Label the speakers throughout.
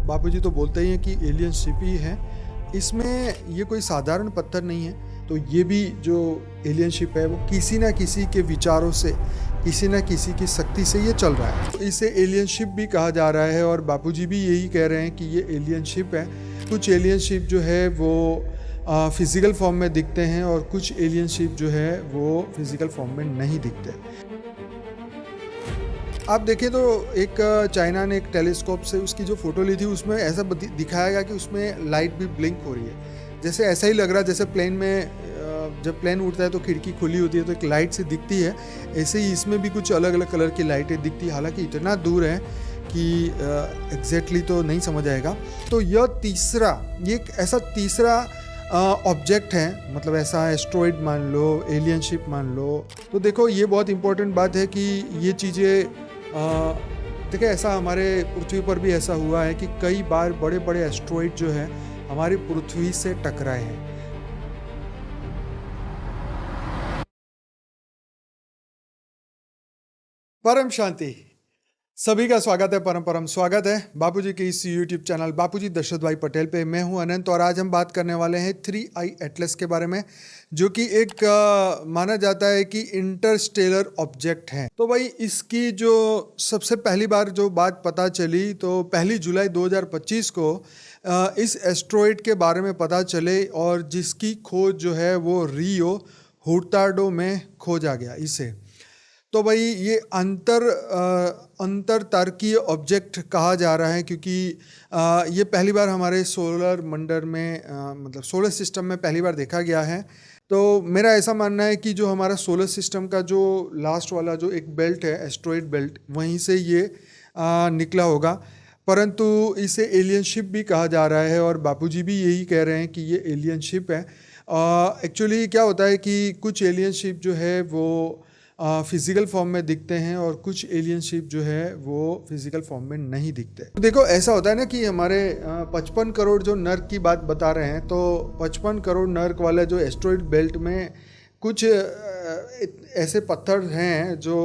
Speaker 1: बापूजी तो बोलते ही हैं कि एलियन शिप ही है। इसमें ये कोई साधारण पत्थर नहीं है। तो ये भी जो एलियन शिप है वो किसी ना किसी के विचारों से, किसी ना किसी की शक्ति से ये चल रहा है। तो इसे एलियन शिप भी कहा जा रहा है और बापूजी भी यही कह रहे हैं कि ये एलियन शिप है। कुछ एलियन शिप जो है वो फिज़िकल फॉर्म में दिखते हैं और कुछ एलियन शिप जो है वो फिज़िकल फॉर्म में नहीं दिखते। आप देखें तो एक चाइना ने एक टेलीस्कोप से उसकी जो फ़ोटो ली थी उसमें ऐसा दिखाया गया कि उसमें लाइट भी ब्लिंक हो रही है। जैसे ऐसा ही लग रहा है जैसे प्लेन में जब प्लेन उड़ता है तो खिड़की खुली होती है तो एक लाइट सी दिखती है, ऐसे ही इसमें भी कुछ अलग अलग कलर की लाइटें दिखती है। हालांकि इतना दूर है कि एग्जैक्टली तो नहीं समझ आएगा। तो ये एक ऐसा तीसरा ऑब्जेक्ट है, मतलब ऐसा एस्ट्रॉइड मान लो, एलियन शिप मान लो। तो देखो ये बहुत इंपॉर्टेंट बात है कि ये चीज़ें देखिए, ऐसा हमारे पृथ्वी पर भी ऐसा हुआ है कि कई बार बड़े बड़े एस्ट्रॉइड जो है हमारी पृथ्वी से टकराए हैं। परम शांति, सभी का स्वागत है, परम स्वागत है बापूजी के इस यूट्यूब चैनल बापूजी दशरथ भाई पटेल पे। मैं हूं अनंत और आज हम बात करने वाले हैं 3i एटलस के बारे में, जो कि एक माना जाता है कि इंटरस्टेलर ऑब्जेक्ट है। तो भाई इसकी जो सबसे पहली बार जो बात पता चली तो 1 जुलाई 2025 को इस एस्ट्रॉइड के बारे में पता चले और जिसकी खोज जो है वो रियो हुर्टाडो में खोजा गया इसे। तो भाई ये अंतर तारकीय ऑब्जेक्ट कहा जा रहा है क्योंकि ये पहली बार हमारे सोलर मंडल में मतलब सोलर सिस्टम में पहली बार देखा गया है। तो मेरा ऐसा मानना है कि जो हमारा सोलर सिस्टम का जो लास्ट वाला जो एक बेल्ट है, एस्ट्रॉइड बेल्ट, वहीं से ये निकला होगा। परंतु इसे एलियन शिप भी कहा जा रहा है और बापूजी भी यही कह रहे हैं कि ये एलियन शिप है। एक्चुअली क्या होता है कि कुछ एलियन शिप जो है वो फिज़िकल फॉर्म में दिखते हैं और कुछ एलियन शिप जो है वो फिज़िकल फॉर्म में नहीं दिखते। तो देखो ऐसा होता है ना कि हमारे 55 करोड़ जो नर्क की बात बता रहे हैं, तो 55 करोड़ नर्क वाले जो एस्ट्रॉइड बेल्ट में कुछ ऐसे पत्थर हैं जो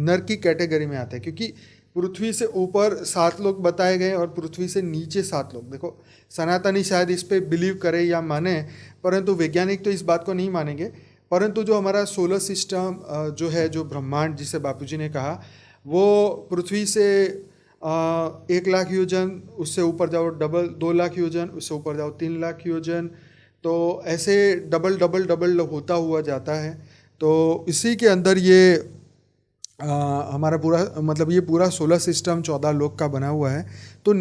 Speaker 1: नर्क की कैटेगरी में आते हैं, क्योंकि पृथ्वी से ऊपर 7 लोग बताए गए और पृथ्वी से नीचे 7 लोग। देखो सनातनी शायद इस पर बिलीव करे या माने, परंतु वैज्ञानिक तो इस बात को नहीं मानेंगे। परंतु जो हमारा सोलर सिस्टम जो है, जो ब्रह्मांड जिसे बापूजी ने कहा, वो पृथ्वी से 1 लाख योजन, उससे ऊपर जाओ डबल 2 लाख योजन, उससे ऊपर जाओ 3 लाख योजन, तो ऐसे डबल डबल डबल होता हुआ जाता है। तो इसी के अंदर ये हमारा पूरा मतलब ये पूरा सोलर सिस्टम 14 लोक का बना हुआ है। तो